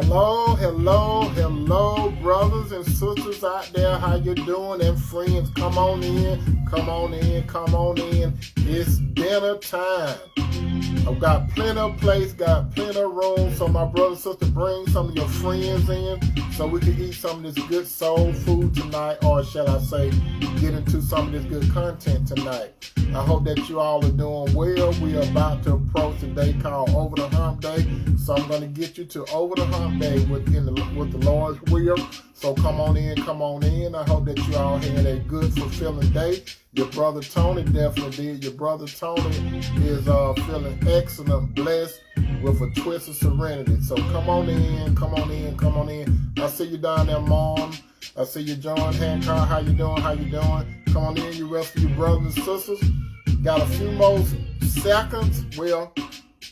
Hello, hello, hello, brothers and sisters out there. How you doing? And friends, come on in, come on in, come on in. It's dinner time. I've got plenty of place, got plenty of room. So my brother and sister, bring some of your friends in so we can eat some of this good soul food tonight, or shall I say, get into some of this good content tonight. I hope that you all are doing well. We are about to approach a day called Over the Hump Day. So I'm going to get you to Over the Hump Day with the Lord's will. So come on in, come on in. I hope that you all had a good, fulfilling day. Your brother Tony definitely did. Your brother Tony is feeling excellent, blessed, with a twist of serenity. So come on in, come on in, come on in. I see you down there, Mom. I see you, John Hancock. How you doing? How you doing? Come on in, you rest of you brothers and sisters. Got a few more seconds. Well,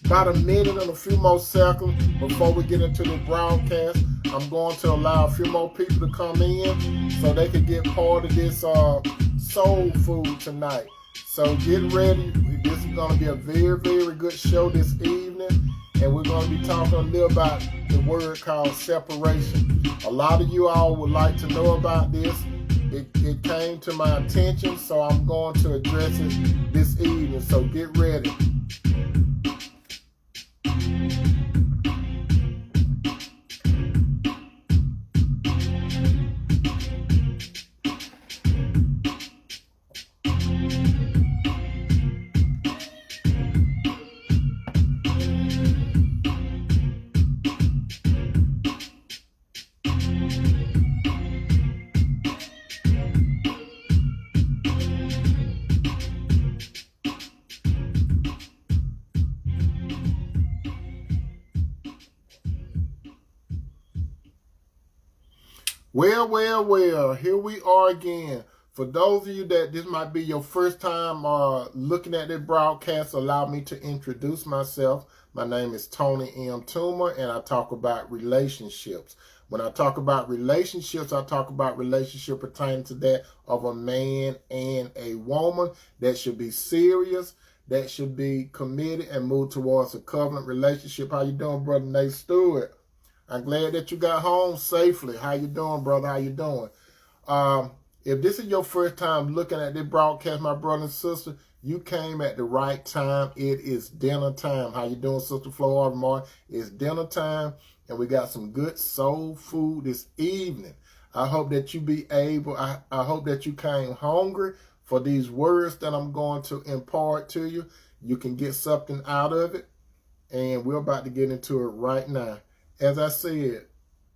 about a minute and a few more seconds before we get into the broadcast. I'm going to allow a few more people to come in so they can get part of this soul food tonight. So get ready. This is going to be a very, very good show this evening. And we're going to be talking a little about the word called separation. A lot of you all would like to know about this. It came to my attention, so I'm going to address it this evening. So get ready. Well, here we are again. For those of you that this might be your first time looking at this broadcast, allow me to introduce myself. My name is Tony M. Toomer, and I talk about relationships. When I talk about relationships, I talk about relationship pertaining to that of a man and a woman that should be serious, that should be committed and move towards a covenant relationship. How you doing, Brother Nate Stewart? I'm glad that you got home safely. How you doing, brother? How you doing? If this is your first time looking at this broadcast, my brother and sister, you came at the right time. It is dinner time. How you doing, Sister Flora Martin? It's dinner time, and we got some good soul food this evening. I hope that you be able, I hope that you came hungry for these words that I'm going to impart to you. You can get something out of it, and we're about to get into it right now. As I said,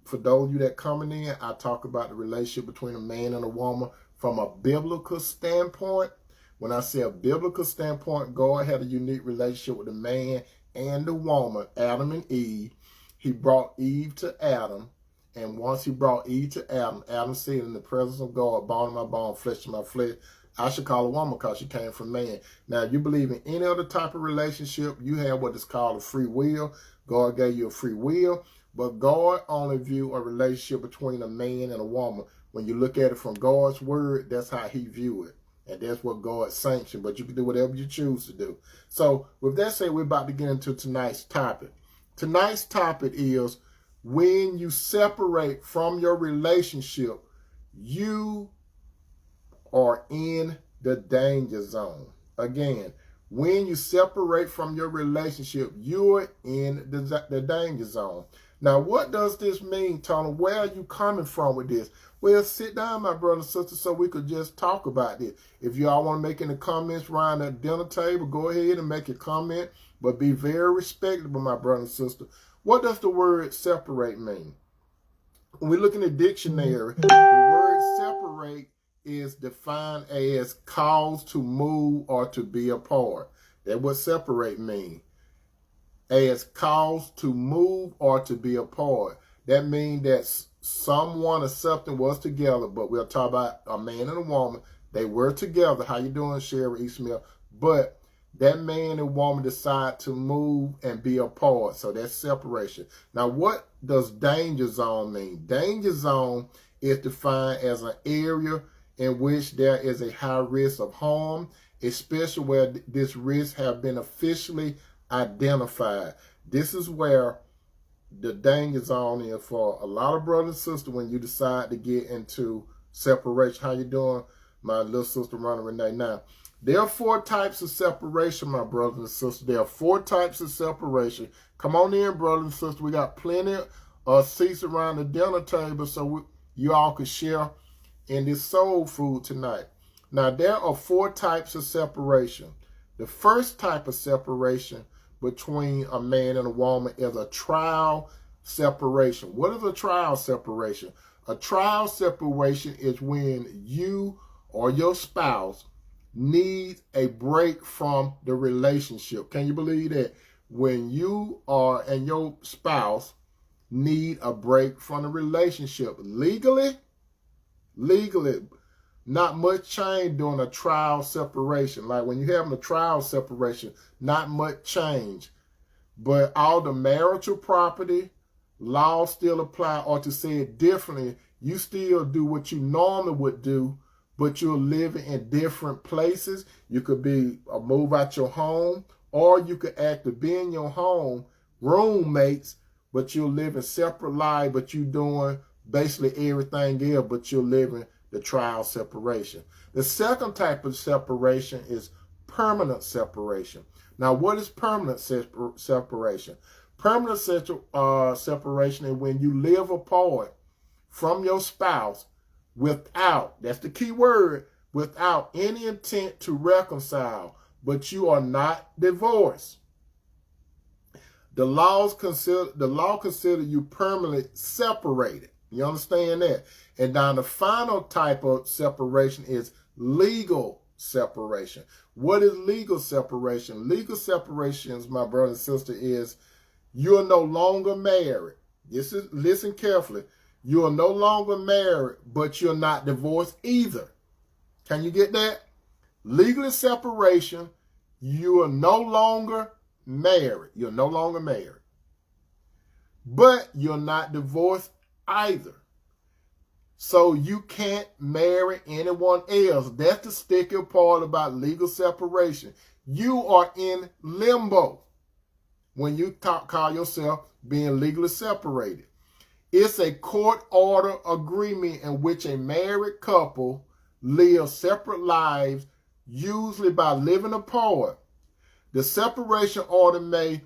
for those of you that coming in, I talk about the relationship between a man and a woman from a biblical standpoint. When I say a biblical standpoint, God had a unique relationship with the man and the woman, Adam and Eve. He brought Eve to Adam, and once he brought Eve to Adam, Adam said, in the presence of God, bone of my bone, flesh of my flesh, I should call a woman because she came from man. Now, if you believe in any other type of relationship, you have what is called a free will. God gave you a free will, but God only view a relationship between a man and a woman. When you look at it from God's word, that's how he view it. And that's what God sanctioned, but you can do whatever you choose to do. So with that said, we're about to get into tonight's topic. Tonight's topic is when you separate from your relationship, you are in the danger zone. Again, when you separate from your relationship, you're in the danger zone. Now, what does this mean, Tony? Where are you coming from with this? Well, sit down, my brother and sister, so we could just talk about this. If you all want to make any comments around that dinner table, go ahead and make a comment, but be very respectable, my brother and sister. What does the word separate mean? When we look in the dictionary, the word separate is defined as cause to move or to be apart. That's what separate means. As cause to move or to be apart. That means that someone or something was together, but we'll talk about a man and a woman. They were together. How you doing, Sherry E. Smith? But that man and woman decide to move and be apart. So that's separation. Now, what does danger zone mean? Danger zone is defined as an area in which there is a high risk of harm, especially where this risk have been officially identified. This is where the danger zone is for a lot of brothers and sisters when you decide to get into separation. How you doing, my little sister, Ronald Renee? Now, there are 4 types of separation, my brothers and sisters. There are 4 types of separation. Come on in, brothers and sisters. We got plenty of seats around the dinner table so you all can share in this soul food tonight. Now, there are 4 types of separation. The first type of separation between a man and a woman is a trial separation. What is a trial separation? A trial separation is when you or your spouse needs a break from the relationship. Can you believe that? When you and your spouse need a break from the relationship. Legally, not much change during a trial separation. Like when you're having a trial separation, not much change. But all the marital property, laws still apply, or to say it differently, you still do what you normally would do, but you're living in different places. You could be move out your home, or you could actually be in your home, roommates, but you're living separate lives, but you're doing basically everything else, but you're living the trial separation. The second type of separation is permanent separation. Now, what is permanent separation? Permanent separation is when you live apart from your spouse without, that's the key word, without any intent to reconcile, but you are not divorced. The law consider you permanently separated. You understand that? And now the final type of separation is legal separation. What is legal separation? Legal separation, my brother and sister, is you are no longer married. Listen carefully. You are no longer married, but you're not divorced either. Can you get that? Legal separation, you are no longer married. You're no longer married. But you're not divorced either. So you can't marry anyone else. That's the sticky part about legal separation. You are in limbo when you call yourself being legally separated. It's a court order agreement in which a married couple live separate lives, usually by living apart. The separation order may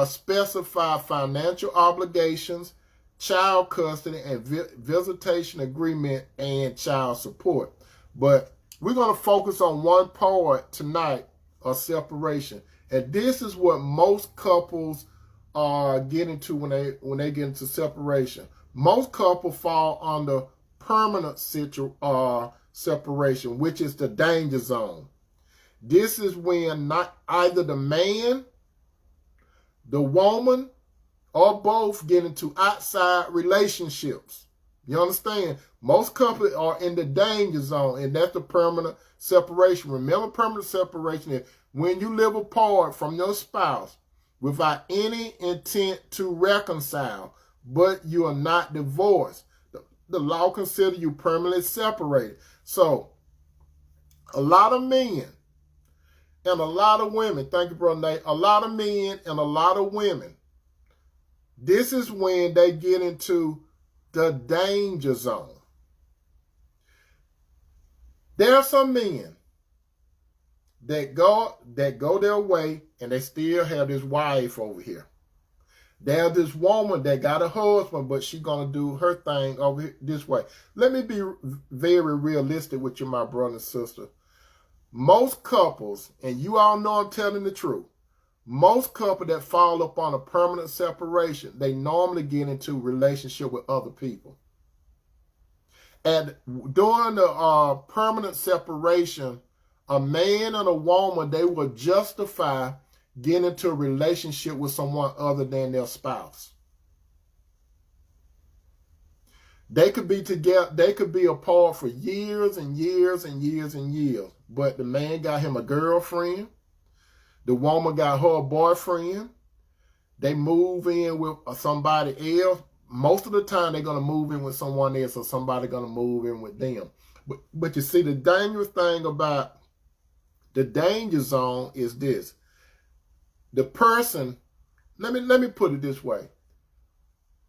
specify financial obligations, child custody, and visitation agreement, and child support. But we're going to focus on one part tonight of separation. And this is what most couples get into when they get into separation. Most couples fall under permanent separation, which is the danger zone. This is when not either the man, the woman, or both get into outside relationships. You understand? Most couples are in the danger zone, and that's the permanent separation. Remember, permanent separation is when you live apart from your spouse without any intent to reconcile, but you are not divorced. The law considers you permanently separated. So, a lot of men and a lot of women, thank you, Brother Nate, a lot of men and a lot of women, this is when they get into the danger zone. There are some men that go their way and they still have this wife over here. There's this woman that got a husband, but she's going to do her thing over here this way. Let me be very realistic with you, my brother and sister. Most couples, and you all know I'm telling the truth, most couples that fall upon a permanent separation, they normally get into relationship with other people. And during the permanent separation, a man and a woman, they will justify getting into a relationship with someone other than their spouse. They could be together, they could be apart for years and years and years and years. But the man got him a girlfriend. The woman got her a boyfriend. They move in with somebody else. Most of the time, they're going to move in with someone else, or somebody going to move in with them. But you see, the dangerous thing about the danger zone is this. The person, let me put it this way.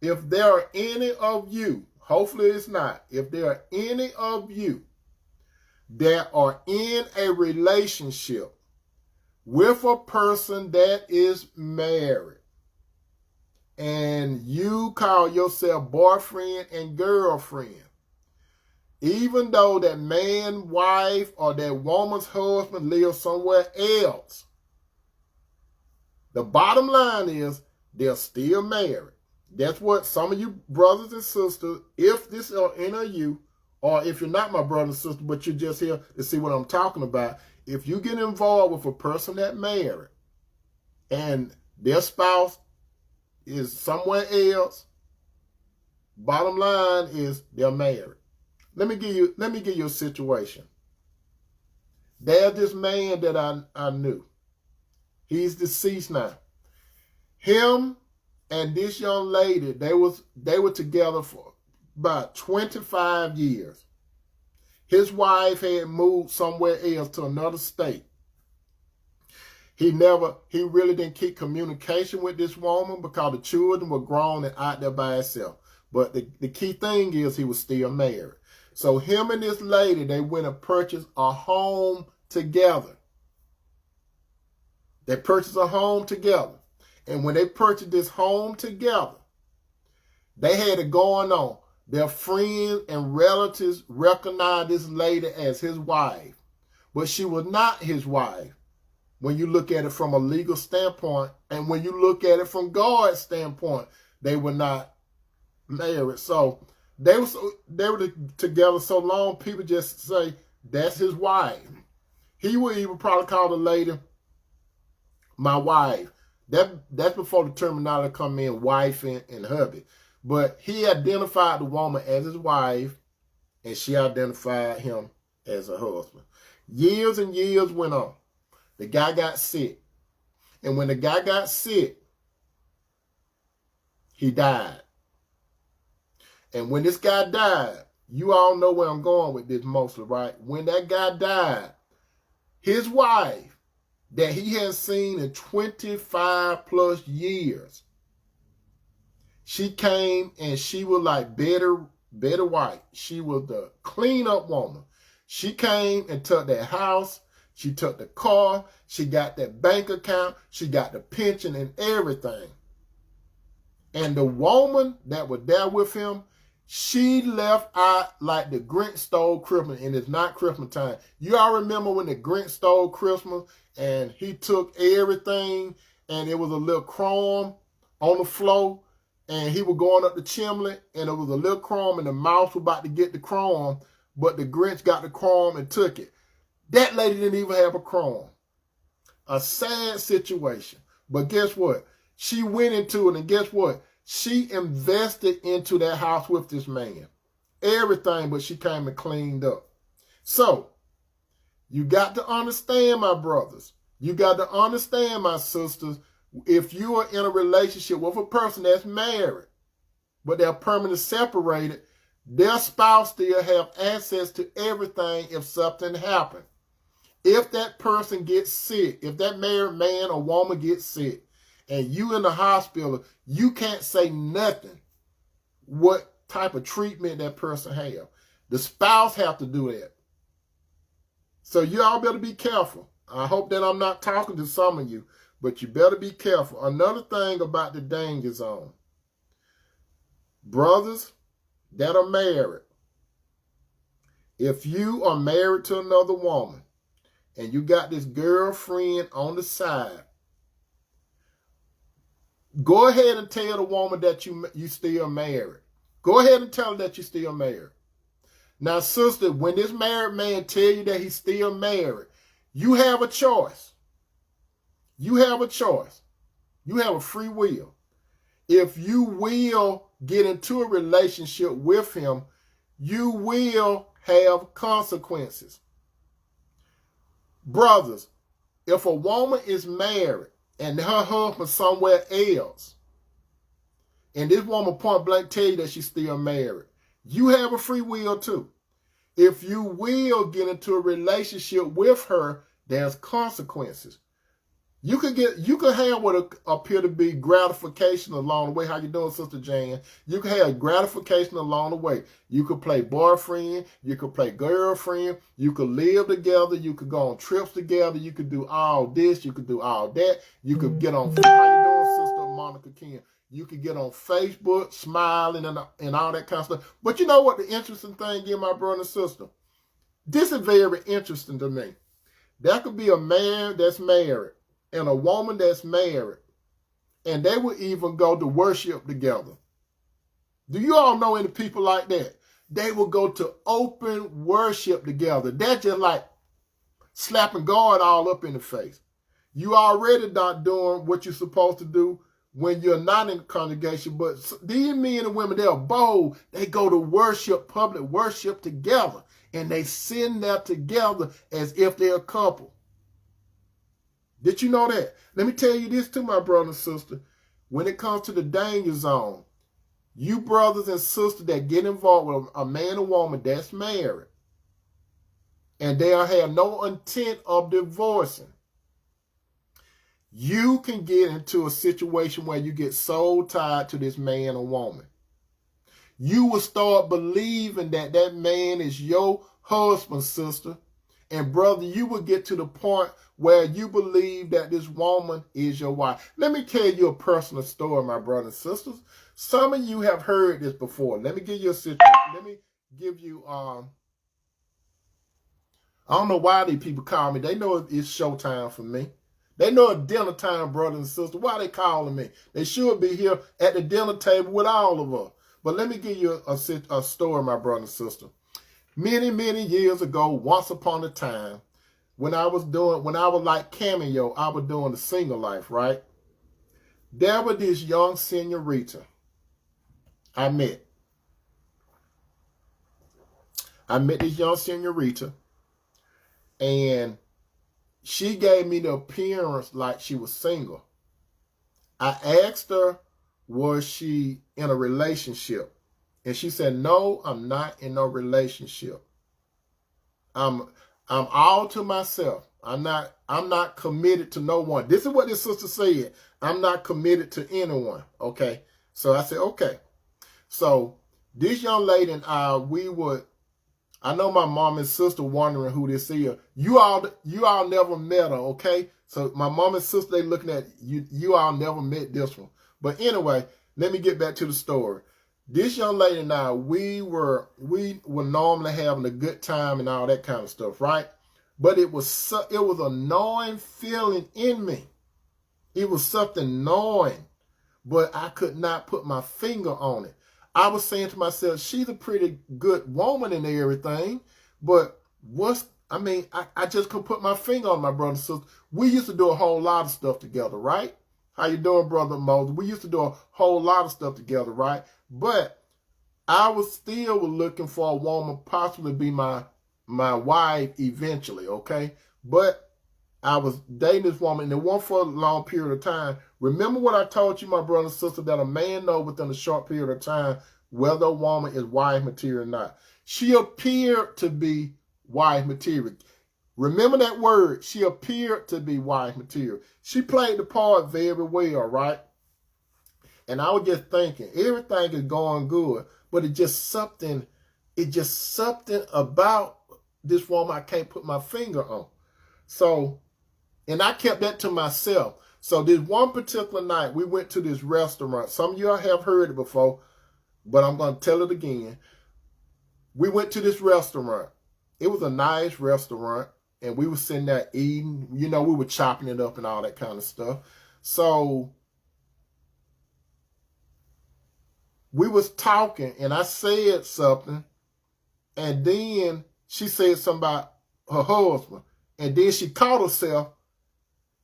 if there are any of you, hopefully it's not, if there are any of you that are in a relationship with a person that is married, and you call yourself boyfriend and girlfriend, even though that man, wife, or that woman's husband lives somewhere else, the bottom line is they're still married. That's what some of you brothers and sisters, if this are any of you, or if you're not my brother and sister, but you're just here to see what I'm talking about, if you get involved with a person that married and their spouse is somewhere else, bottom line is they're married. Let me give you a situation. There's this man that I knew. He's deceased now. Him and this young lady, they were together for about 25 years. His wife had moved somewhere else to another state. He really didn't keep communication with this woman because the children were grown and out there by himself. But the key thing is he was still married. So him and this lady, they went and purchased a home together. They purchased a home together. And when they purchased this home together, they had it going on. Their friends and relatives recognized this lady as his wife. But she was not his wife when you look at it from a legal standpoint. And when you look at it from God's standpoint, they were not married. So they were together so long, people just say, that's his wife. He would even probably call the lady my wife. That's before the terminology come in, wife and hubby. But he identified the woman as his wife, and she identified him as a husband. Years and years went on. The guy got sick. And when the guy got sick, he died. And when this guy died, you all know where I'm going with this mostly, right? When that guy died, his wife, that he had seen in 25 plus years, she came and she was like Betty White. She was the cleanup woman. She came and took that house. She took the car. She got that bank account. She got the pension and everything. And the woman that was there with him, she left out like the Grinch stole Christmas, and it's not Christmas time. You all remember when the Grinch stole Christmas and he took everything and it was a little crumb on the floor and he was going up the chimney and it was a little crumb and the mouse was about to get the crumb, but the Grinch got the crumb and took it. That lady didn't even have a crumb. A sad situation. But guess what? She went into it, and guess what? She invested into that house with this man. Everything, but she came and cleaned up. So, you got to understand, my brothers. You got to understand, my sisters, if you are in a relationship with a person that's married, but they're permanently separated, their spouse still have access to everything if something happens. If that person gets sick, if that married man or woman gets sick, and you in the hospital, you can't say nothing what type of treatment that person have. The spouse have to do that. So you all better be careful. I hope that I'm not talking to some of you, but you better be careful. Another thing about the danger zone. Brothers that are married, if you are married to another woman and you got this girlfriend on the side, go ahead and tell the woman that you still married. Go ahead and tell her that you still married. Now, sister, when this married man tell you that he's still married, you have a choice. You have a choice. You have a free will. If you will get into a relationship with him, you will have consequences. Brothers, if a woman is married and her husband somewhere else, and this woman point blank tell you that she's still married, you have a free will too. If you will get into a relationship with her, there's consequences. You could have what appear to be gratification along the way. How you doing, Sister Jan? You can have gratification along the way. You could play boyfriend. You could play girlfriend. You could live together. You could go on trips together. You could do all this. You could do all that. You could get on. How you doing, Sister Monica King? You could get on Facebook, smiling and all that kind of stuff. But you know what the interesting thing is, my brother and sister? This is very interesting to me. There could be a man that's married and a woman that's married, and they would even go to worship together. Do you all know any people like that? They will go to open worship together. That's just like slapping God all up in the face. You already not doing what you're supposed to do when you're not in the congregation, but these men and women, they're bold. They go to worship, public worship together, and they sit there together as if they're a couple. Did you know that? Let me tell you this too, my brother and sister. When it comes to the danger zone, you brothers and sisters that get involved with a man or woman that's married, and they have no intent of divorcing, you can get into a situation where you get so tied to this man or woman. You will start believing that that man is your husband, sister. And brother, you will get to the point where you believe that this woman is your wife. Let me tell you a personal story, my brothers and sisters. Some of you have heard this before. Let me give you a situation. Let me give you, I don't know why these people call me. They know it's showtime for me. They know it's dinner time, brothers and sisters. Why are they calling me? They should be here at the dinner table with all of us. But let me give you a story, my brother and sister. Many, many years ago, once upon a time, when I was like Cameo, I was doing the single life, right? There was this young senorita I met. I met this young senorita, and she gave me the appearance like she was single. I asked her, was she in a relationship? And she said, no, I'm not in no relationship. I'm all to myself. I'm not committed to no one. This is what this sister said. I'm not committed to anyone. Okay. So I said, okay. So this young lady and I know my mom and sister wondering who this is. You all never met her, okay? So my mom and sister, they looking at you. You all never met this one. But anyway, let me get back to the story. This young lady and I, we were normally having a good time and all that kind of stuff, right? But it was a gnawing feeling in me. It was something gnawing, but I could not put my finger on it. I was saying to myself, she's a pretty good woman and everything, but I just couldn't put my finger on my brother and sister. We used to do a whole lot of stuff together, right? How you doing, Brother Moses? We used to do a whole lot of stuff together, right? But I was still looking for a woman, possibly be my wife eventually, okay? But I was dating this woman, and it wasn't for a long period of time. Remember what I told you, my brother and sister, that a man knows within a short period of time whether a woman is wife material or not. She appeared to be wife material. Remember that word. She appeared to be wife material. She played the part very well, right? And I was just thinking, everything is going good, but it's just something about this woman I can't put my finger on. So, and I kept that to myself. So this one particular night, we went to this restaurant. Some of you have heard it before, but I'm going to tell it again. We went to this restaurant. It was a nice restaurant, and we were sitting there eating. You know, we were chopping it up and all that kind of stuff. So we was talking, and I said something, and then she said something about her husband, and then she caught herself,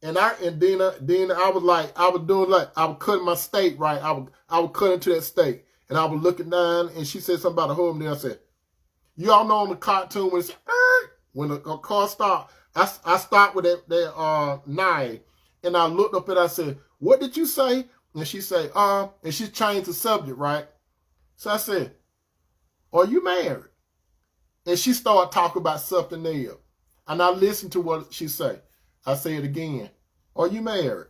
and then I was like, I was cutting my steak, right? I was cutting to that steak, and I was looking down, and she said something about her husband. Then I said, you all know on the cartoon when it's when the car stopped, I stopped with that knife, and I looked up and I said, what did you say? And she said, and she changed the subject, right? So I said, are you married? And she started talking about something else. And I listened to what she said. I say it again. Are you married?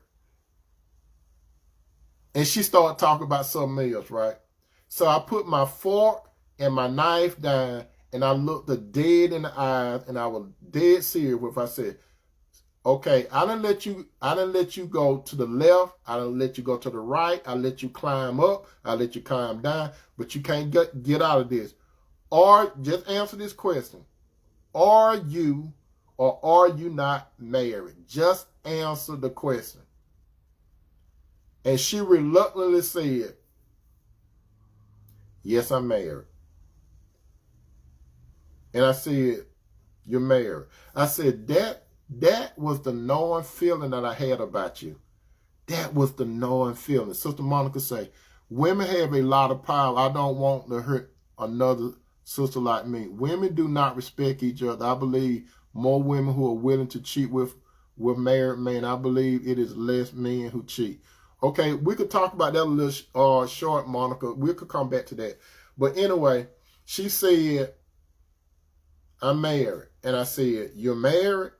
And she started talking about something else, right? So I put my fork and my knife down, and I looked her dead in the eyes, and I was dead serious with her. I said, okay, I didn't let you go to the left. I didn't let you go to the right. I let you climb up. I let you climb down. But you can't get out of this. Or just answer this question. Are you or are you not married? Just answer the question. And she reluctantly said, yes, I'm married. And I said, you're married. I said, that was the knowing feeling that I had about you. That was the knowing feeling. Sister Monica say, women have a lot of power. I don't want to hurt another sister like me. Women do not respect each other. I believe more women who are willing to cheat with married men. I believe it is less men who cheat. Okay, we could talk about that a little short, Monica. We could come back to that. But anyway, she said, I'm married. And I said, you're married?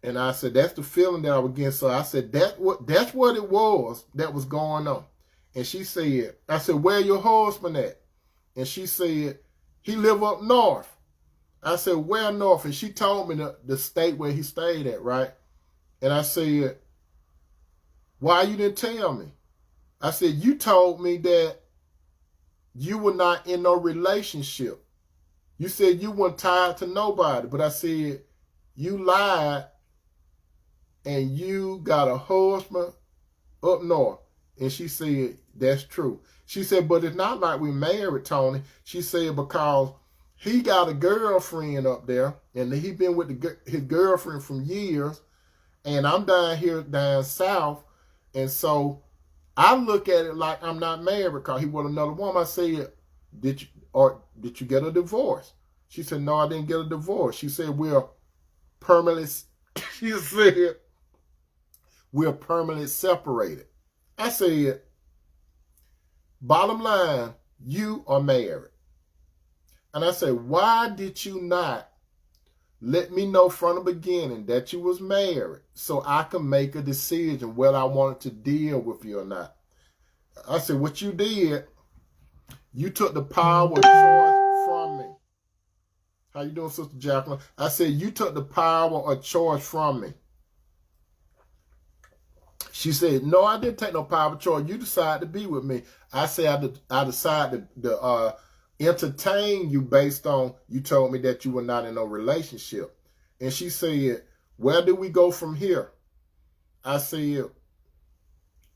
And I said, that's the feeling that I was getting. So I said, that's what it was that was going on. And she said, I said, where your husband at? And she said, he live up north. I said, where north? And she told me the state where he stayed at, right? And I said, why you didn't tell me? I said, you told me that you were not in no relationship. You said you weren't tied to nobody. But I said, you lied and you got a husband up north. And she said, that's true. She said, but it's not like we married, Tony. She said, because he got a girlfriend up there, and he been with his girlfriend for years, and I'm down here down south, and so I look at it like I'm not married because he with another woman. I said, did you get a divorce? She said, no, I didn't get a divorce. She said, we're permanently separated. I said, bottom line, you are married. And I said, why did you not let me know from the beginning that you was married so I can make a decision whether I wanted to deal with you or not? I said, what you did, you took the power of choice from me. How you doing, Sister Jacqueline? I said, you took the power of choice from me. She said, no, I didn't take no power of choice. You decided to be with me. I said, I decided to entertain you based on you told me that you were not in no relationship. And she said, where do we go from here? I said,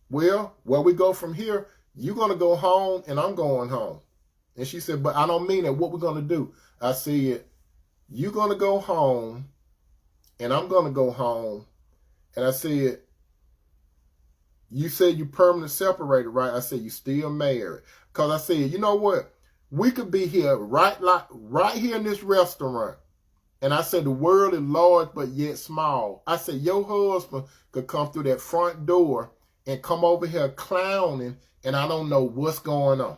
well, where we go from here, you're going to go home and I'm going home. And she said, but I don't mean that. What we're going to do? I said, you're going to go home and I'm going to go home. And I said, you said you permanently separated, right? I said, you still married. Because I said, you know what? We could be here right here in this restaurant. And I said, the world is large, but yet small. I said, your husband could come through that front door and come over here clowning, and I don't know what's going on.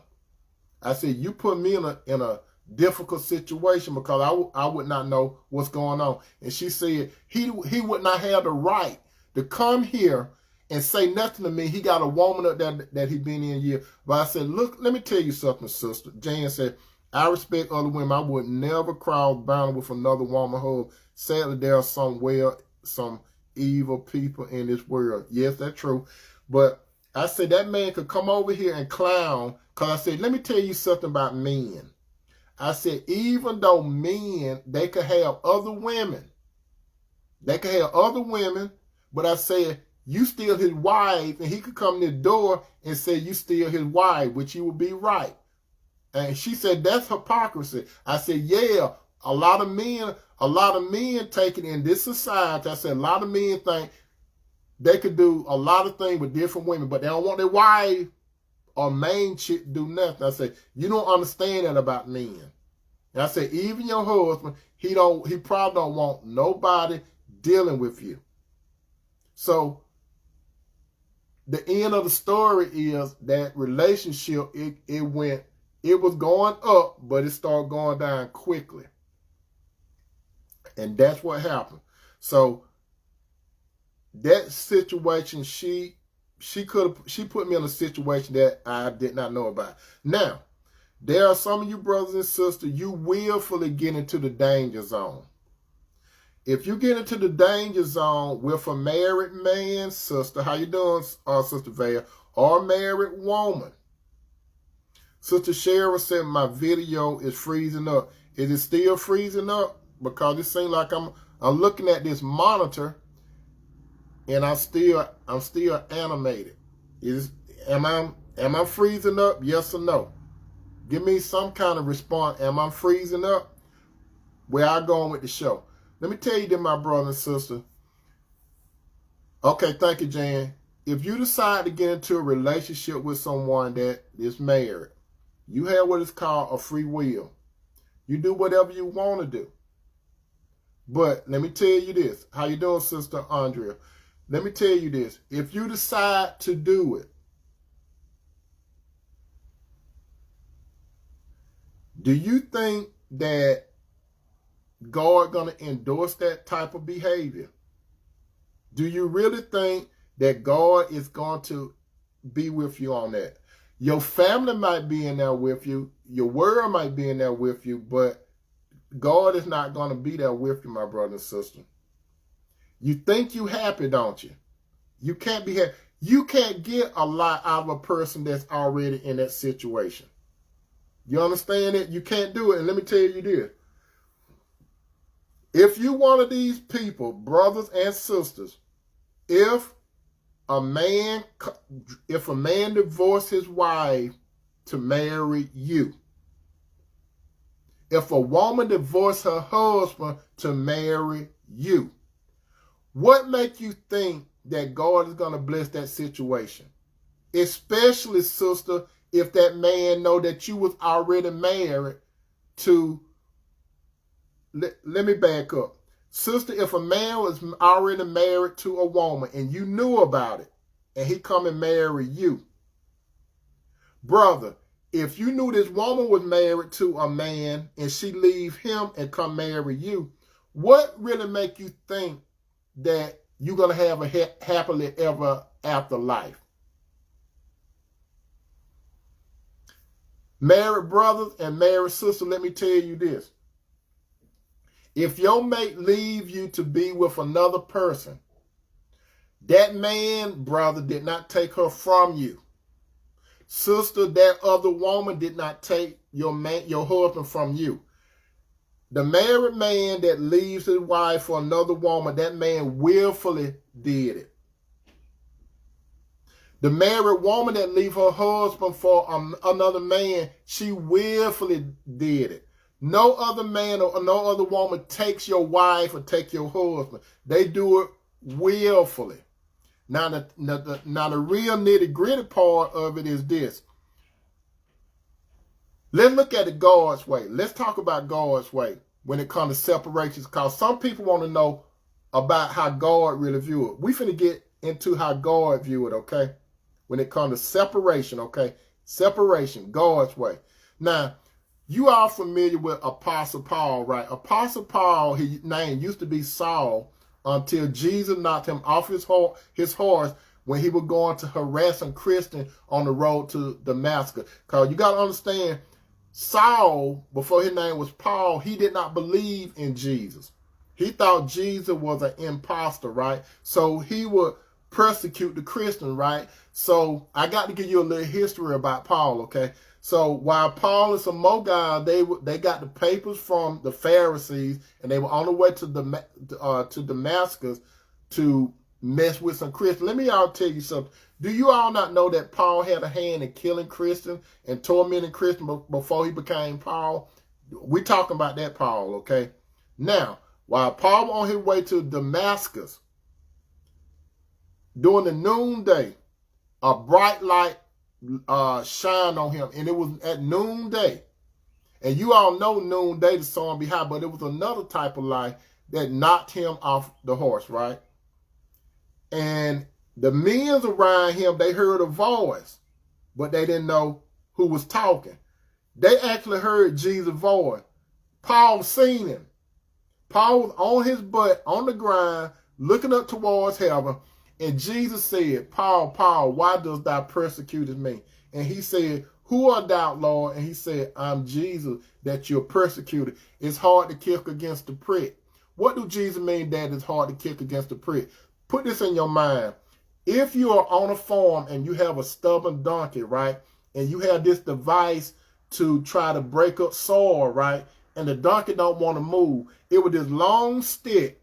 I said, you put me in a difficult situation because I would not know what's going on. And she said, he would not have the right to come here and say nothing to me. He got a woman up there that he been in a year. But I said, look, let me tell you something, sister. Jan said, I respect other women. I would never cross boundary with another woman who, sadly, there are some evil people in this world. Yes, that's true. But I said, that man could come over here and clown. Because I said, let me tell you something about men. I said, even though men, they could have other women. They could have other women. But I said, you still his wife, and he could come to the door and say you still his wife, which you would be right. And she said, that's hypocrisy. I said, yeah, a lot of men take it in this society. I said, a lot of men think they could do a lot of things with different women, but they don't want their wife or main chick to do nothing. I said, you don't understand that about men. And I said, even your husband, he probably don't want nobody dealing with you. So the end of the story is that relationship, it was going up, but it started going down quickly. And that's what happened. So that situation, she put me in a situation that I did not know about. Now, there are some of you brothers and sisters, you willfully get into the danger zone. If you get into the danger zone with a married man, sister, how you doing, Sister Vaya, or a married woman? Sister Cheryl said my video is freezing up. Is it still freezing up? Because it seems like I'm looking at this monitor and I'm still animated. Am I freezing up? Yes or no? Give me some kind of response. Am I freezing up? Where I going with the show? Let me tell you that, my brother and sister. Okay, thank you, Jan. If you decide to get into a relationship with someone that is married, you have what is called a free will. You do whatever you want to do. But let me tell you this. How you doing, Sister Andrea? Let me tell you this. If you decide to do it, do you think that God going to endorse that type of behavior? Do you really think that God is going to be with you on that? Your family might be in there with you. Your world might be in there with you, but God is not going to be there with you, my brother and sister. You think you happy, don't you? You can't be happy. You can't get a lot out of a person that's already in that situation. You understand it? You can't do it. And let me tell you this. If you one of these people, brothers and sisters, if a man divorced his wife to marry you, if a woman divorced her husband to marry you, what makes you think that God is going to bless that situation? Especially, sister, if that man know that you was already married to, let me back up. Sister, if a man was already married to a woman and you knew about it and he come and marry you, brother, if you knew this woman was married to a man and she leave him and come marry you, what really make you think that you're going to have a happily ever after life? Married brothers and married sisters, let me tell you this. If your mate leave you to be with another person, that man, brother, did not take her from you. Sister, that other woman did not take your husband from you. The married man that leaves his wife for another woman, that man willfully did it. The married woman that leaves her husband for another man, she willfully did it. No other man or no other woman takes your wife or take your husband. They do it willfully. Now the real nitty-gritty part of it is this. Let's look at it God's way. Let's talk about God's way when it comes to separations, because some people want to know about how God really view it. We finna get into how God view it, okay? When it comes to separation, okay? Separation, God's way. Now, you are familiar with Apostle Paul, right? Apostle Paul, his name used to be Saul until Jesus knocked him off his horse when he was going to harass some Christian on the road to Damascus. Because you got to understand, Saul, before his name was Paul, he did not believe in Jesus. He thought Jesus was an imposter, right? So he would persecute the Christian, right? So I got to give you a little history about Paul, okay? So while Paul and some more guys, they got the papers from the Pharisees, and they were on the way to Damascus to mess with some Christians. Let me tell you something. Do you all not know that Paul had a hand in killing Christians and tormenting Christians before he became Paul? We're talking about that Paul, okay? Now, while Paul was on his way to Damascus, during the noonday, a bright light shine on him, and it was at noonday. And you all know noonday, the sun be high, but it was another type of light that knocked him off the horse, right? And the men around him, they heard a voice, but they didn't know who was talking. They actually heard Jesus' voice. Paul seen him. Paul was on his butt on the ground, looking up towards heaven. And Jesus said, Paul, Paul, why dost thou persecute me? And he said, who art thou, Lord? And he said, I'm Jesus, that you're persecuted. It's hard to kick against the prick. What do Jesus mean that it's hard to kick against the prick? Put this in your mind. If you are on a farm and you have a stubborn donkey, right, and you have this device to try to break up soil, right, and the donkey don't want to move, it with this long stick,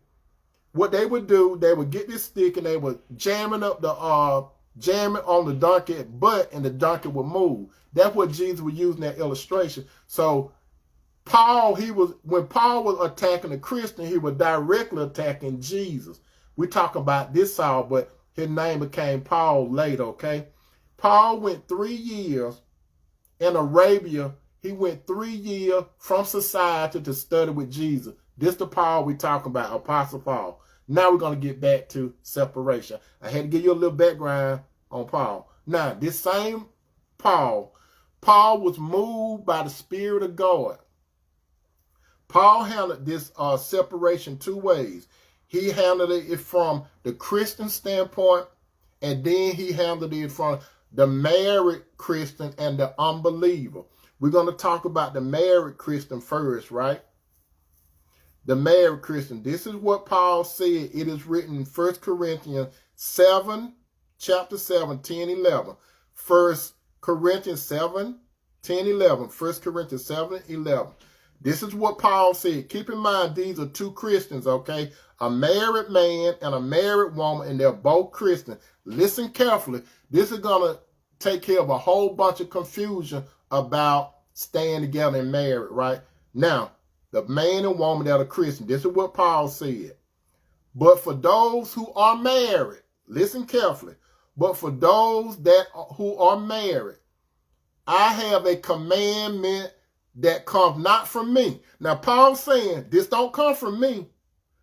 what they would do, they would get this stick and they would jam it on the donkey butt, and the donkey would move. That's what Jesus was using that illustration. So Paul, when Paul was attacking the Christian, he was directly attacking Jesus. We talk about this Saul, but his name became Paul later, okay? Paul went 3 years in Arabia. He went 3 years from society to study with Jesus. This the Paul we talk about, Apostle Paul. Now we're going to get back to separation. I had to give you a little background on Paul. Now, this same Paul was moved by the Spirit of God. Paul handled this separation 2 ways. He handled it from the Christian standpoint, and then he handled it from the married Christian and the unbeliever. We're going to talk about the married Christian first, right? The married Christian. This is what Paul said. It is written in 1 Corinthians 7, chapter 7, 10, 11. 1 Corinthians 7, 10, 11. 1 Corinthians 7, 11. This is what Paul said. Keep in mind, these are 2 Christians, okay? A married man and a married woman, and they're both Christian. Listen carefully. This is going to take care of a whole bunch of confusion about staying together and married, right? Now, the man and woman that are Christian, this is what Paul said. But for those who are married, listen carefully. But for those who are married, I have a commandment that comes not from me. Now, Paul's saying, this don't come from me.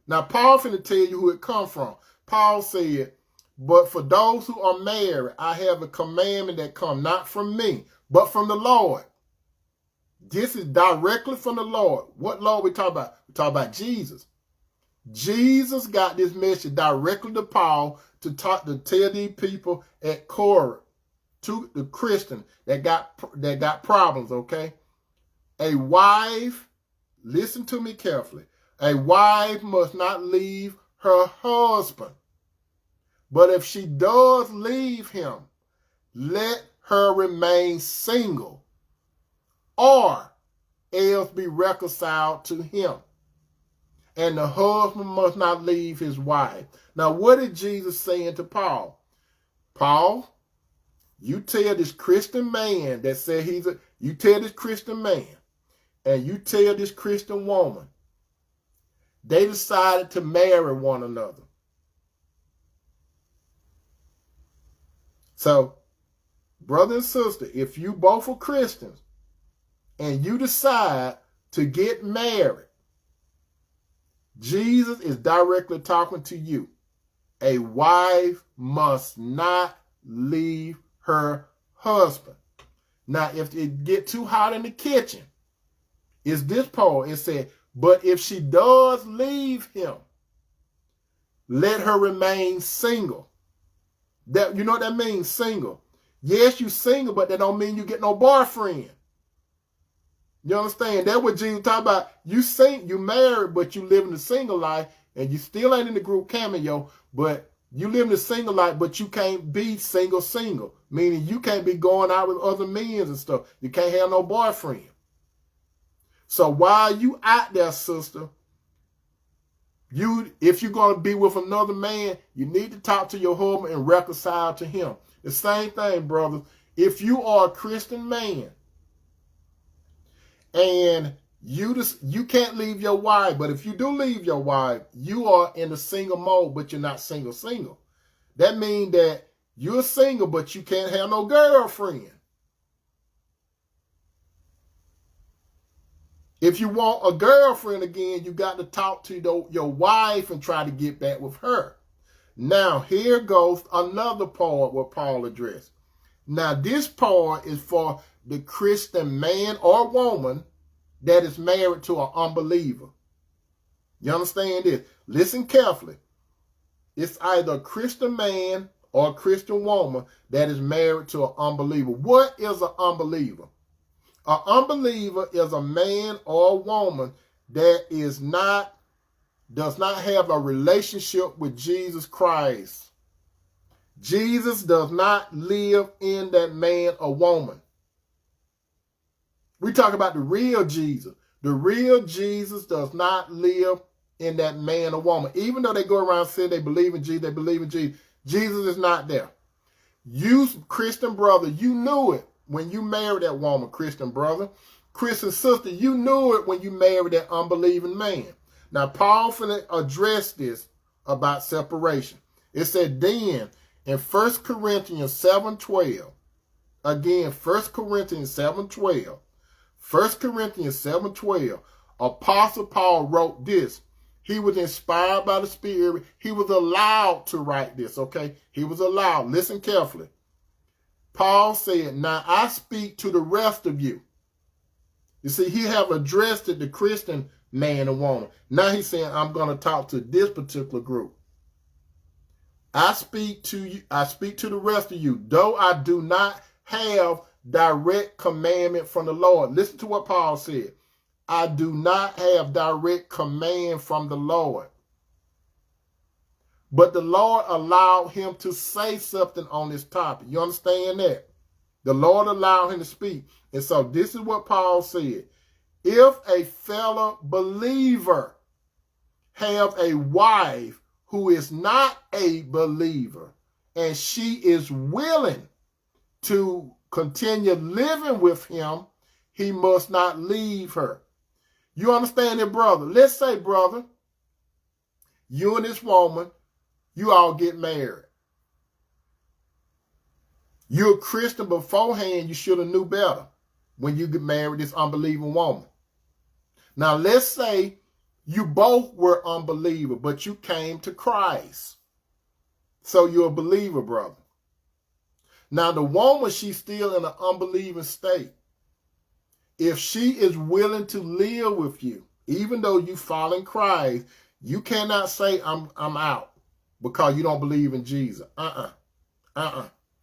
Now, Paul finna tell you who it come from. Paul said, but for those who are married, I have a commandment that comes not from me, but from the Lord. This is directly from the Lord. What Lord we talk about? We talk about Jesus. Jesus got this message directly to Paul to tell these people at Corinth, to the Christian that got problems, okay? A wife, listen to me carefully, a wife must not leave her husband. But if she does leave him, let her remain single, or else be reconciled to him. And the husband must not leave his wife. Now, what did Jesus say to Paul? Paul, you tell this Christian man that said you tell this Christian man, and you tell this Christian woman, they decided to marry one another. So, brother and sister, if you both are Christians and you decide to get married, Jesus is directly talking to you. A wife must not leave her husband. Now, if it get too hot in the kitchen, it's this part. It said, but if she does leave him, let her remain single. That, you know what that means, single. Yes, you single, but that don't mean you get no boyfriend. You understand? That's what Jesus talk about. You married, but you living the single life, and you still ain't in the group cameo, but you live in the single life, but you can't be single, meaning you can't be going out with other men and stuff. You can't have no boyfriend. So while you out there, sister, if you're going to be with another man, you need to talk to your husband and reconcile to him. The same thing, brothers. If you are a Christian man and you can't leave your wife, but if you do leave your wife, you are in the single mode, but you're not single. That means that you're single, but you can't have no girlfriend. If you want a girlfriend again, you got to talk to your wife and try to get back with her. Now, here goes another part where Paul addressed. Now, this part is for the Christian man or woman that is married to an unbeliever. You understand this? Listen carefully. It's either a Christian man or a Christian woman that is married to an unbeliever. What is an unbeliever? An unbeliever is a man or a woman that does not have a relationship with Jesus Christ. Jesus does not live in that man or woman. We talk about the real Jesus. The real Jesus does not live in that man or woman. Even though they go around saying they believe in Jesus, Jesus is not there. You, Christian brother, you knew it when you married that woman, Christian brother. Christian sister, you knew it when you married that unbelieving man. Now, Paul finna address this about separation. It said then in 1 Corinthians 7:12, again, 1 Corinthians 7:12, 1 Corinthians 7:12, Apostle Paul wrote this. He was inspired by the Spirit. He was allowed to write this, okay? He was allowed. Listen carefully. Paul said, now I speak to the rest of you. You see, he have addressed it, the Christian man and woman. Now he's saying, I'm going to talk to this particular group. I speak to you. I speak to the rest of you, though I do not have direct commandment from the Lord. Listen to what Paul said. I do not have direct command from the Lord. But the Lord allowed him to say something on this topic. You understand that? The Lord allowed him to speak. And so this is what Paul said. If a fellow believer have a wife who is not a believer and she is willing to continue living with him, he must not leave her. You understand it, brother? Let's say, brother, you and this woman, you all get married. You're a Christian beforehand. You should have knew better when you get married this unbelieving woman. Now, let's say you both were unbelievers, but you came to Christ. So you're a believer, brother. Now, the woman, she's still in an unbelieving state. If she is willing to live with you, even though you fall in Christ, you cannot say, I'm out because you don't believe in Jesus.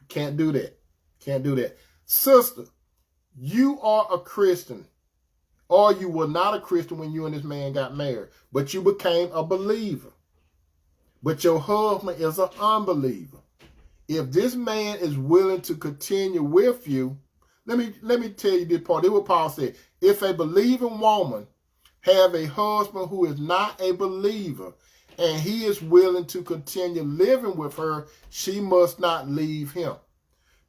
Can't do that. Can't do that. Sister, you are a Christian, or you were not a Christian when you and this man got married, but you became a believer. But your husband is an unbeliever. If this man is willing to continue with you, let me tell you this part. This is what Paul said. If a believing woman have a husband who is not a believer and he is willing to continue living with her, she must not leave him.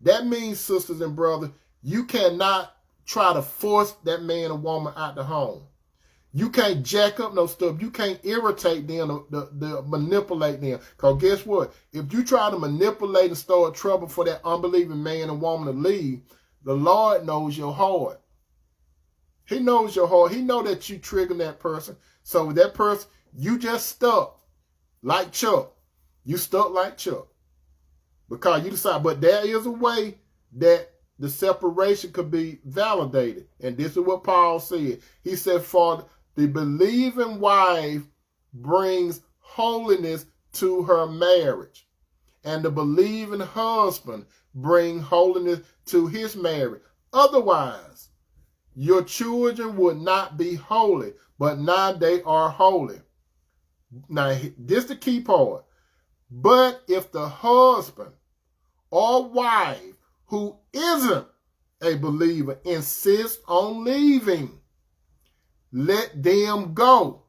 That means, sisters and brothers, you cannot try to force that man or woman out the home. You can't jack up no stuff. You can't irritate them, manipulate them. Because guess what? If you try to manipulate and start trouble for that unbelieving man and woman to leave, the Lord knows your heart. He knows your heart. He knows that you trigger that person. So that person, you just stuck like Chuck. You stuck like Chuck. Because you decide. But there is a way that the separation could be validated. And this is what Paul said. He said, for the believing wife brings holiness to her marriage, and the believing husband bring holiness to his marriage. Otherwise, your children would not be holy, but now they are holy. Now, this is the key part. But if the husband or wife who isn't a believer insists on leaving, let them go.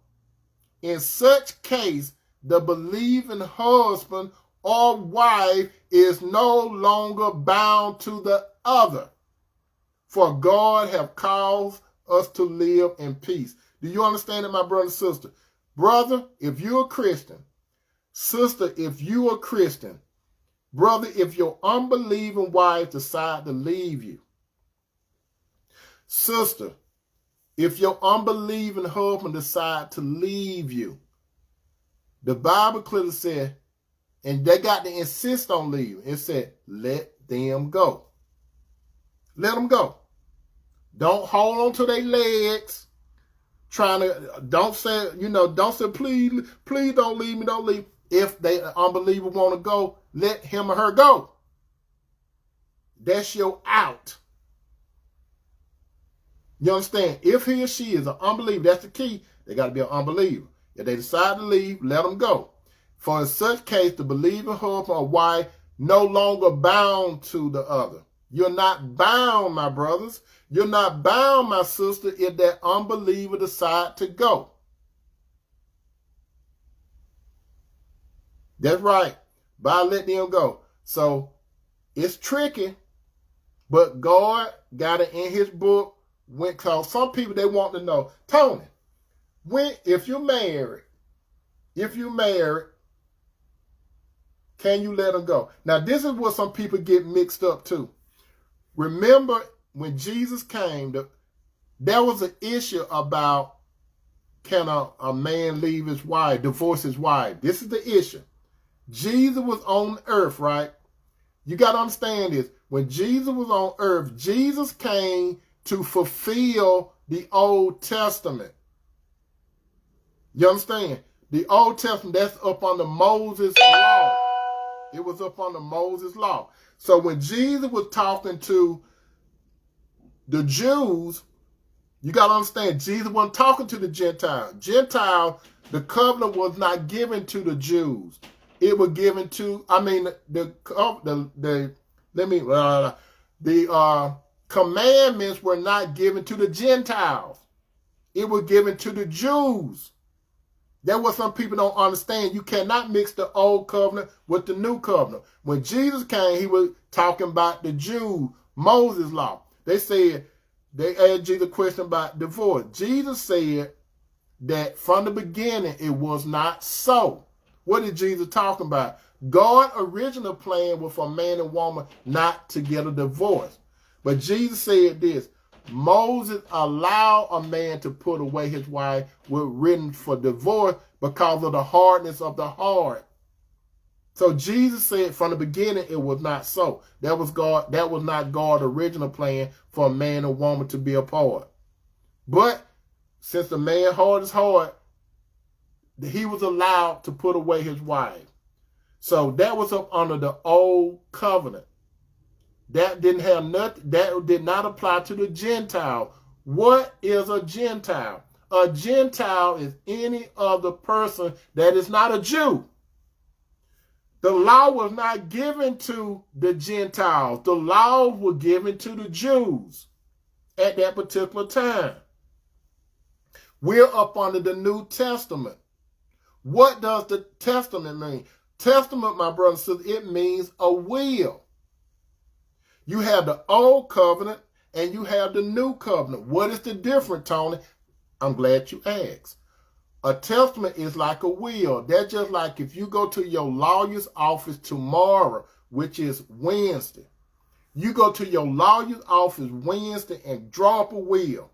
In such case, the believing husband or wife is no longer bound to the other, for God have caused us to live in peace. Do you understand it, my brother and sister? Brother, if you're a Christian, sister, if you're a Christian, brother, if your unbelieving wife decide to leave you, sister, if your unbelieving husband decide to leave you, the Bible clearly said, and they got to insist on leaving. It said, let them go. Let them go. Don't hold on to their legs. Don't say, please don't leave me, don't leave. If the unbeliever want to go, let him or her go. That's your out. You understand? If he or she is an unbeliever, that's the key. They got to be an unbeliever. If they decide to leave, let them go. For in such case, the believer husband or wife no longer bound to the other. You're not bound, my brothers. You're not bound, my sister, if that unbeliever decide to go. That's right. By letting them go. So it's tricky, but God got it in his book. Because some people, they want to know, Tony, if you're married, can you let them go? Now, this is what some people get mixed up too. Remember, when Jesus came, there was an issue about can a man leave his wife, divorce his wife. This is the issue. Jesus was on earth, right? You got to understand this. When Jesus was on earth, Jesus came to fulfill the Old Testament. You understand? The Old Testament, that's up under Moses' law. It was up under Moses' law. So when Jesus was talking to the Jews, you got to understand, Jesus wasn't talking to the Gentiles. Gentiles, the covenant was not given to the Jews. It was given to, the commandments were not given to the Gentiles. It was given to the Jews. That's what some people don't understand. You cannot mix the old covenant with the new covenant. When Jesus came, he was talking about the Jews, Moses' law. They asked Jesus a question about divorce. Jesus said that from the beginning, it was not so. What is Jesus talking about? God's original plan was for a man and woman not to get a divorce. But Jesus said this, Moses allowed a man to put away his wife with written for divorce because of the hardness of the heart. So Jesus said from the beginning it was not so. That was not God's original plan for a man and woman to be apart. But since the man's heart is hard, he was allowed to put away his wife. So that was up under the old covenant. That didn't have nothing, that did not apply to the Gentile. What is a Gentile? A Gentile is any other person that is not a Jew. The law was not given to the Gentiles. The law was given to the Jews at that particular time. We're up under the New Testament. What does the testament mean? Testament, my brother and sister, it means a will. You have the old covenant and you have the new covenant. What is the difference, Tony? I'm glad you asked. A testament is like a will. That's just like if you go to your lawyer's office tomorrow, which is Wednesday. You go to your lawyer's office Wednesday and draw up a will.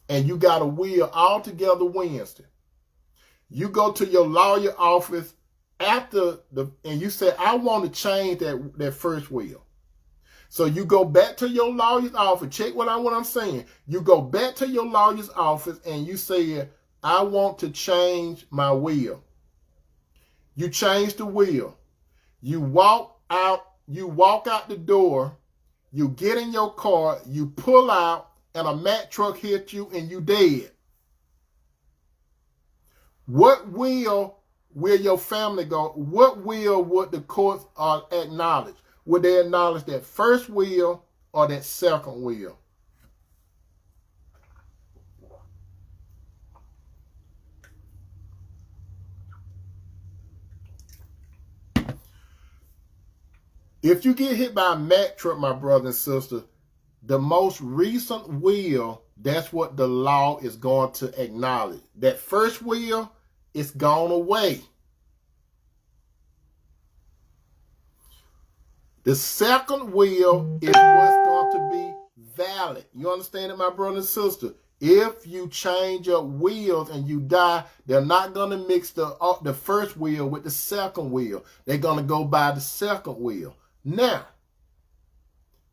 And you got a will all together Wednesday. You go to your lawyer office and you say, I want to change that first will. So you go back to your lawyer's office. Check what I'm saying. You go back to your lawyer's office and you say, I want to change my will. You change the will. You walk out the door, you get in your car, you pull out, and a Mack truck hit you and you dead. What will your family go? What will would the courts acknowledge? Would they acknowledge that first will or that second will? If you get hit by a Mack truck, my brother and sister, the most recent will, that's what the law is going to acknowledge. That first will, it's gone away. The second will is what's going to be valid. You understand it, my brother and sister? If you change your wills and you die, they're not going to mix the first will with the second will. They're going to go by the second will. Now,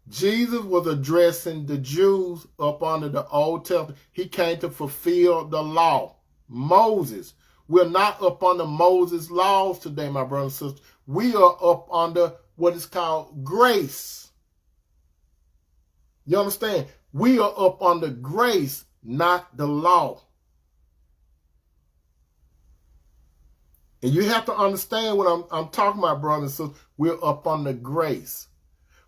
Jesus was addressing the Jews up under the Old Testament. He came to fulfill the law. Moses We're not up under Moses' laws today, my brothers and sisters. We are up under what is called grace. You understand? We are up under grace, not the law. And you have to understand what I'm talking about, brothers and sisters. We're up under grace.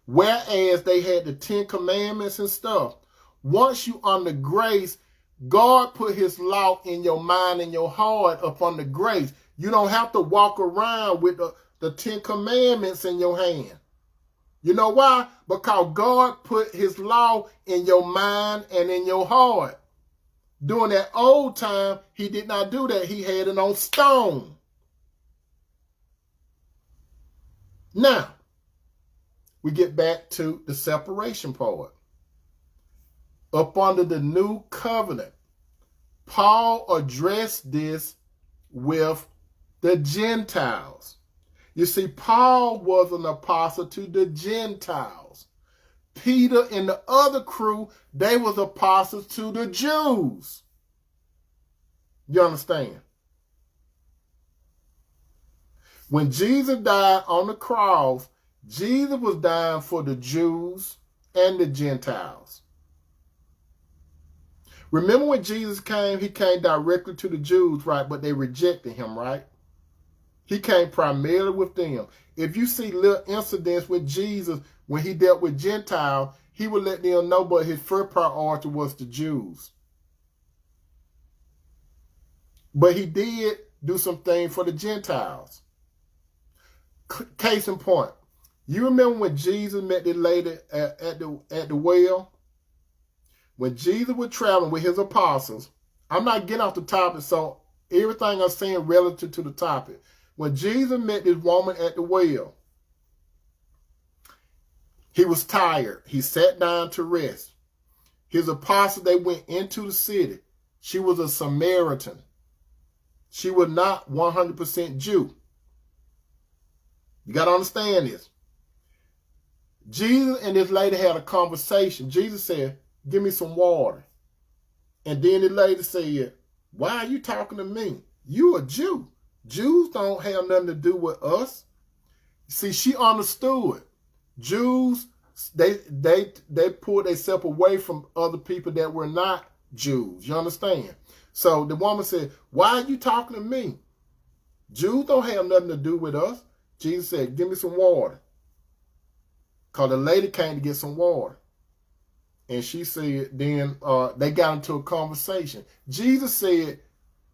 Whereas they had the 10 Commandments and stuff. Once you under grace, God put his law in your mind and your heart up under grace. You don't have to walk around with the 10 Commandments in your hand. You know why? Because God put his law in your mind and in your heart. During that old time, he did not do that. He had it on stone. Now, we get back to the separation part. Up under the new covenant, Paul addressed this with the Gentiles. You see, Paul was an apostle to the Gentiles. Peter and the other crew, they was apostles to the Jews. You understand? When Jesus died on the cross, Jesus was dying for the Jews and the Gentiles. Remember when Jesus came, he came directly to the Jews, right? But they rejected him, right? He came primarily with them. If you see little incidents with Jesus when he dealt with Gentiles, he would let them know, but his first priority was the Jews. But he did do some things for the Gentiles. Case in point, you remember when Jesus met the lady at the well? When Jesus was traveling with his apostles, I'm not getting off the topic, so everything I'm saying relative to the topic. When Jesus met this woman at the well, he was tired. He sat down to rest. His apostles, they went into the city. She was a Samaritan. She was not 100% Jew. You got to understand this. Jesus and this lady had a conversation. Jesus said, "Give me some water." And then the lady said, "Why are you talking to me? You a Jew. Jews don't have nothing to do with us." See, she understood. Jews, they pulled themselves away from other people that were not Jews. You understand? So the woman said, "Why are you talking to me? Jews don't have nothing to do with us." Jesus said, "Give me some water." Because the lady came to get some water. And she said, then they got into a conversation. Jesus said,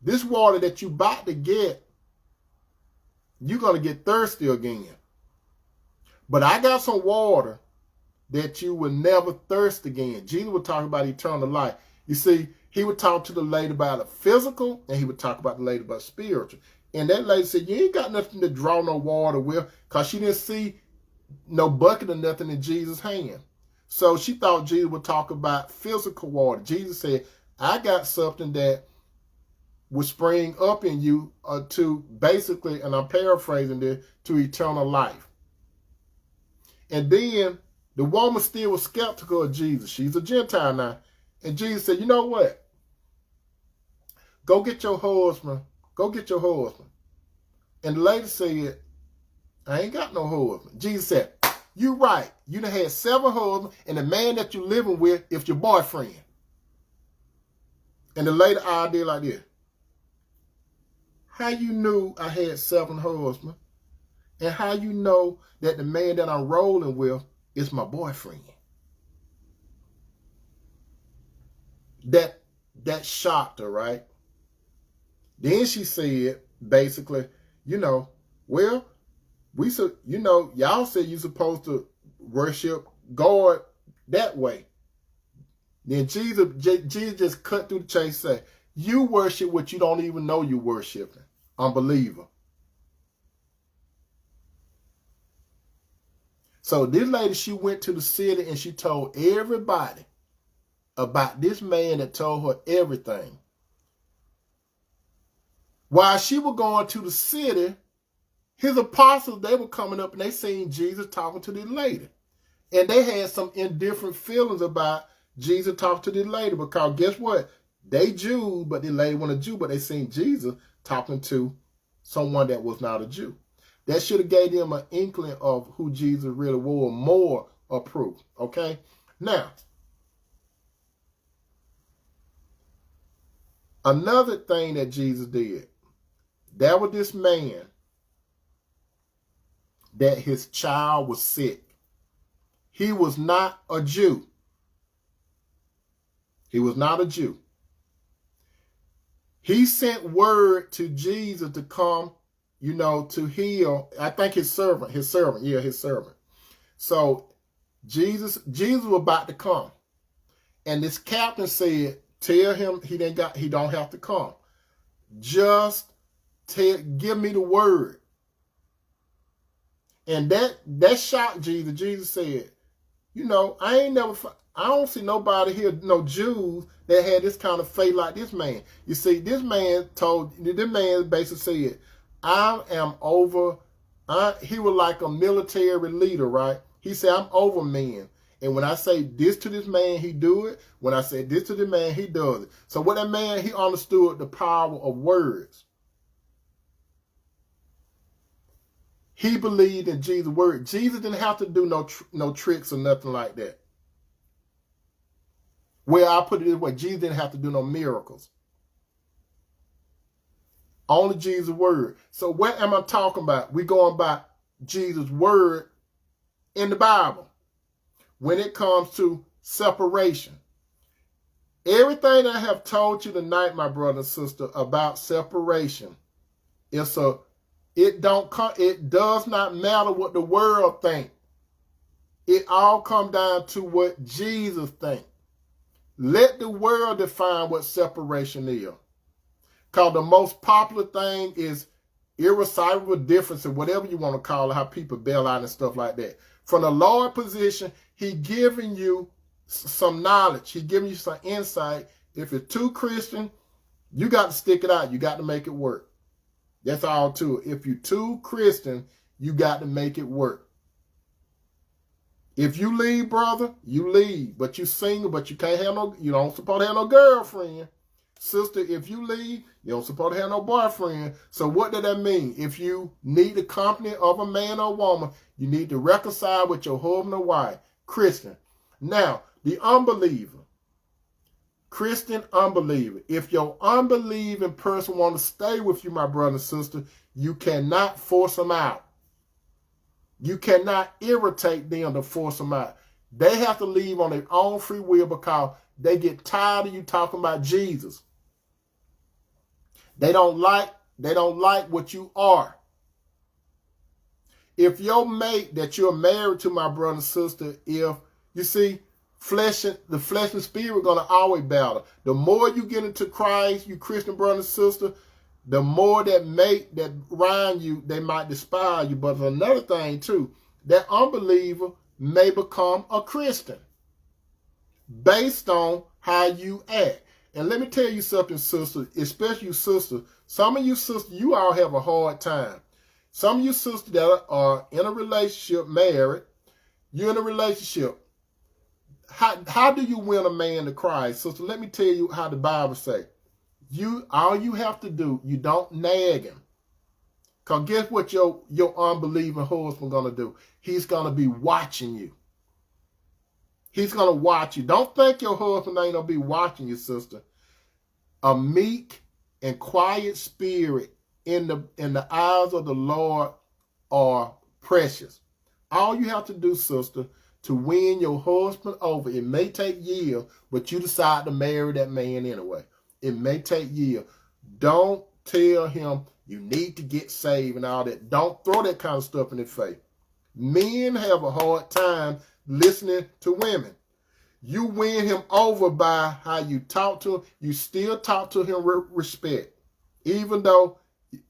"This water that you about to get, you're going to get thirsty again. But I got some water that you will never thirst again." Jesus would talk about eternal life. You see, he would talk to the lady about the physical, and he would talk about the lady about spiritual. And that lady said, "You ain't got nothing to draw no water with," because she didn't see no bucket or nothing in Jesus' hand. So she thought Jesus would talk about physical water. Jesus said, "I got something that will spring up in you to basically," and I'm paraphrasing this, "to eternal life." And then the woman still was skeptical of Jesus. She's a Gentile now. And Jesus said, "You know what? Go get your husband. Go get your husband." And the lady said, "I ain't got no husband." Jesus said, "You right. You done had 7 husbands, and the man that you living with is your boyfriend." And the lady idea like this: "How you knew I had 7 husbands? And how you know that the man that I'm rolling with is my boyfriend?" That shocked her, right? Then she said, basically, well, y'all said you're supposed to worship God that way. Then Jesus just cut through the chase and said, "You worship what you don't even know you're worshiping. Unbeliever." So this lady, she went to the city and she told everybody about this man that told her everything. While she was going to the city, his apostles, they were coming up and they seen Jesus talking to this lady. And they had some indifferent feelings about Jesus talking to this lady, because guess what? They Jews, but this lady wasn't a Jew, but they seen Jesus talking to someone that was not a Jew. That should have gave them an inkling of who Jesus really was, more of proof. Okay? Now, another thing that Jesus did, there was this man that his child was sick. He was not a Jew. He was not a Jew. He sent word to Jesus to come, to heal. I think his servant. Yeah, his servant. So Jesus was about to come. And this captain said, tell him he don't have to come. Just give me the word. And that shocked Jesus. Jesus said, I don't see nobody here, no Jews, that had this kind of faith like this man. You see, this man basically said, he was like a military leader, right? He said, I'm over men. And when I say this to this man, he do it. When I say this to the man, he does it. So what that man, he understood the power of words. He believed in Jesus' word. Jesus didn't have to do no tricks or nothing like that. Well, I put it this way, Jesus didn't have to do no miracles. Only Jesus' word. So what am I talking about? We're going by Jesus' word in the Bible. When it comes to separation. Everything I have told you tonight, my brother and sister, about separation, it does not matter what the world thinks. It all comes down to what Jesus thinks. Let the world define what separation is. Because the most popular thing is irreconcilable difference, or whatever you want to call it, how people bail out and stuff like that. From the Lord position, he giving you some knowledge. He giving you some insight. If you're too Christian, you got to stick it out. You got to make it work. That's all to it. If you're too Christian, you got to make it work. If you leave, brother, you leave. But you single, but you don't supposed to have no girlfriend. Sister, if you leave, you don't supposed to have no boyfriend. So what does that mean? If you need the company of a man or woman, you need to reconcile with your husband or wife. Christian. Now, the unbeliever. Christian unbeliever. If your unbelieving person want to stay with you, my brother and sister, you cannot force them out. You cannot irritate them to force them out. They have to leave on their own free will because they get tired of you talking about Jesus. They don't like what you are. If your mate that you're married to, my brother and sister, if you see the flesh and spirit are going to always battle. The more you get into Christ, you Christian brother and sister, the more that mate that around you, they might despise you. But another thing too, that unbeliever may become a Christian based on how you act. And let me tell you something, sister, especially you sisters. Some of you sisters, you all have a hard time. Some of you sisters that are in a relationship, married, you're in a relationship. How do you win a man to Christ? Sister, let me tell you how the Bible says. All you have to do, you don't nag him. Because guess what your unbelieving husband going to do? He's going to be watching you. He's going to watch you. Don't think your husband ain't going to be watching you, sister. A meek and quiet spirit in the eyes of the Lord are precious. All you have to do, sister, to win your husband over, it may take years, but you decide to marry that man anyway. It may take years. Don't tell him you need to get saved and all that. Don't throw that kind of stuff in his face. Men have a hard time listening to women. You win him over by how you talk to him. You still talk to him with respect. Even though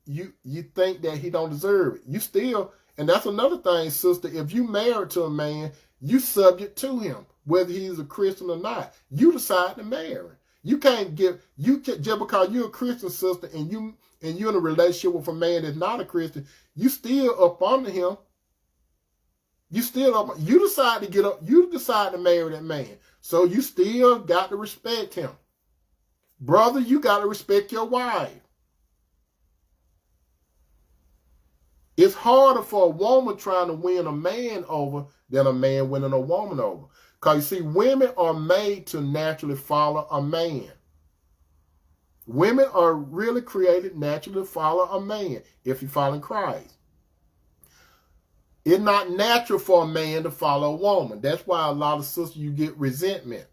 you think that he don't deserve it. You still, and that's another thing, sister, if you married to a man, you subject to him, whether he's a Christian or not. You decide to marry. You can't just because you're a Christian, sister, and you're in a relationship with a man that's not a Christian, you still up under him. You decide to get up, you decide to marry that man. So you still got to respect him. Brother, you got to respect your wife. It's harder for a woman trying to win a man over than a man winning a woman over. Because you see, women are made to naturally follow a man. Women are really created naturally to follow a man if you follow Christ. It's not natural for a man to follow a woman. That's why a lot of sisters, you get resentment.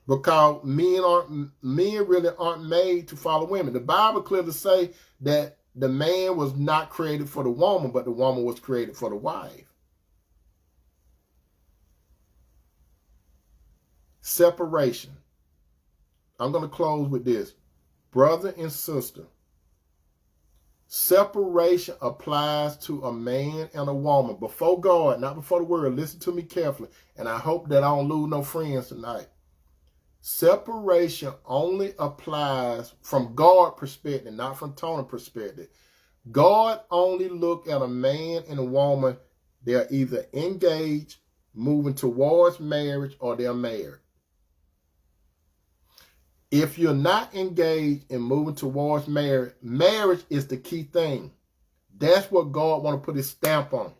Because men really aren't made to follow women. The Bible clearly say that the man was not created for the woman, but the woman was created for the wife. Separation. I'm going to close with this. Brother and sister, separation applies to a man and a woman. Before God, not before the world. Listen to me carefully. And I hope that I don't lose no friends tonight. Separation only applies from God's perspective, not from Tony's perspective. God only look at a man and a woman. They're either engaged, moving towards marriage, or they're married. If you're not engaged and moving towards marriage, marriage is the key thing. That's what God want to put his stamp on.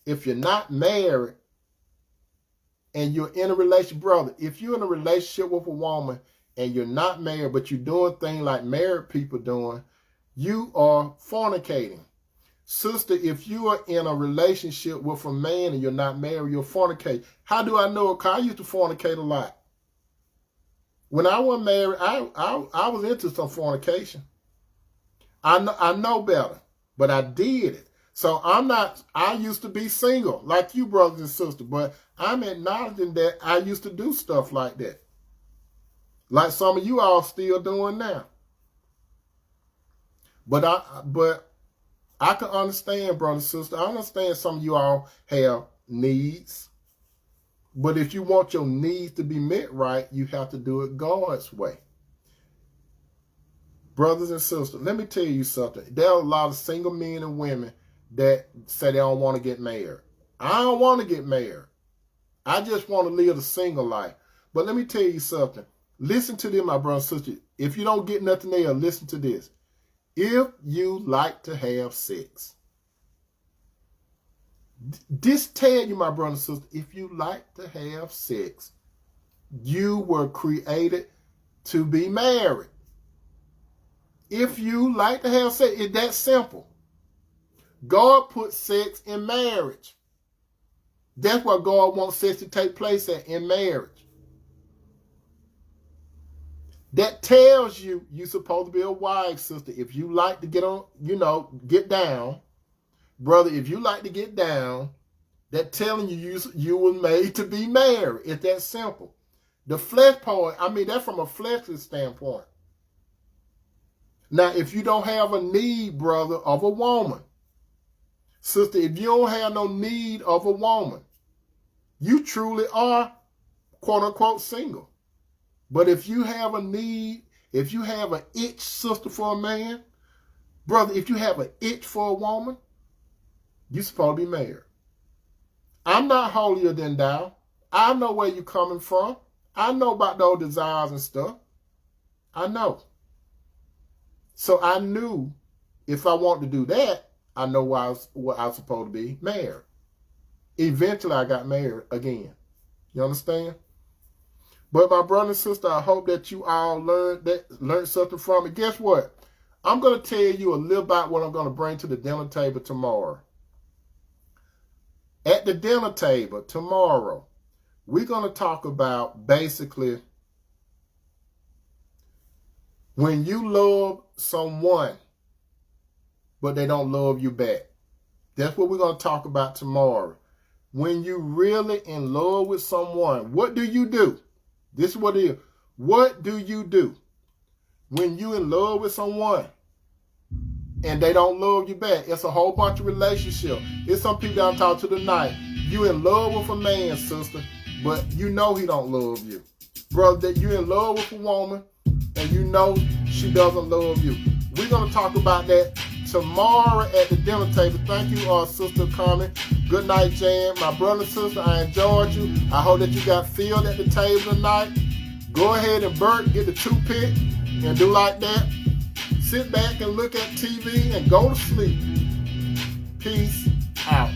If you're not married and you're in a relationship, brother, if you're in a relationship with a woman and you're not married, but you're doing things like married people doing, you are fornicating. Sister, if you are in a relationship with a man and you're not married, you're fornicating. How do I know? Because I used to fornicate a lot. When I was married, I was into some fornication. I know better, but I did it. So I used to be single, like you brothers and sisters, but I'm acknowledging that I used to do stuff like that. Like some of you all still doing now. But I can understand, brother and sister. I understand some of you all have needs. But if you want your needs to be met right, you have to do it God's way. Brothers and sisters, let me tell you something. There are a lot of single men and women that say they don't want to get married. I don't want to get married. I just want to live a single life. But let me tell you something. Listen to this, my brother and sister. If you don't get nothing else, listen to this. If you like to have sex, this tell you, my brother and sister, if you like to have sex, you were created to be married. If you like to have sex, it's that simple. God put sex in marriage. That's why God wants sex to take place in marriage. That tells you you're supposed to be a wife, sister. If you like to get on, get down. Brother, if you like to get down, that telling you were made to be married. It's that simple. The flesh part, that's from a fleshly standpoint. Now, if you don't have a need, brother, of a woman, sister, if you don't have no need of a woman, you truly are, quote unquote, single. But if you have a need, if you have an itch, sister, for a man, brother, if you have an itch for a woman, you're supposed to be married. I'm not holier than thou. I know where you're coming from. I know about those desires and stuff. I know. So I knew if I want to do that, I know what I was supposed to be married. Eventually, I got married again. You understand? But my brother and sister, I hope that you all learned something from it. Guess what? I'm going to tell you a little about what I'm going to bring to the dinner table tomorrow. At the dinner table tomorrow, we're going to talk about basically when you love someone, but they don't love you back. That's what we're going to talk about tomorrow. When you really in love with someone, what do you do? This is what it is. What do you do when you in love with someone and they don't love you back? It's a whole bunch of relationships. It's some people that I'm talking to tonight. You in love with a man, sister, but you know he don't love you. Brother, that you in love with a woman and you know she doesn't love you. We're going to talk about that tomorrow at the dinner table. Thank you, Sister Carmen. Good night, Jan. My brother and sister, I enjoyed you. I hope that you got filled at the table tonight. Go ahead and Bert, get the toothpick and do like that. sit back and look at TV and go to sleep. Peace out.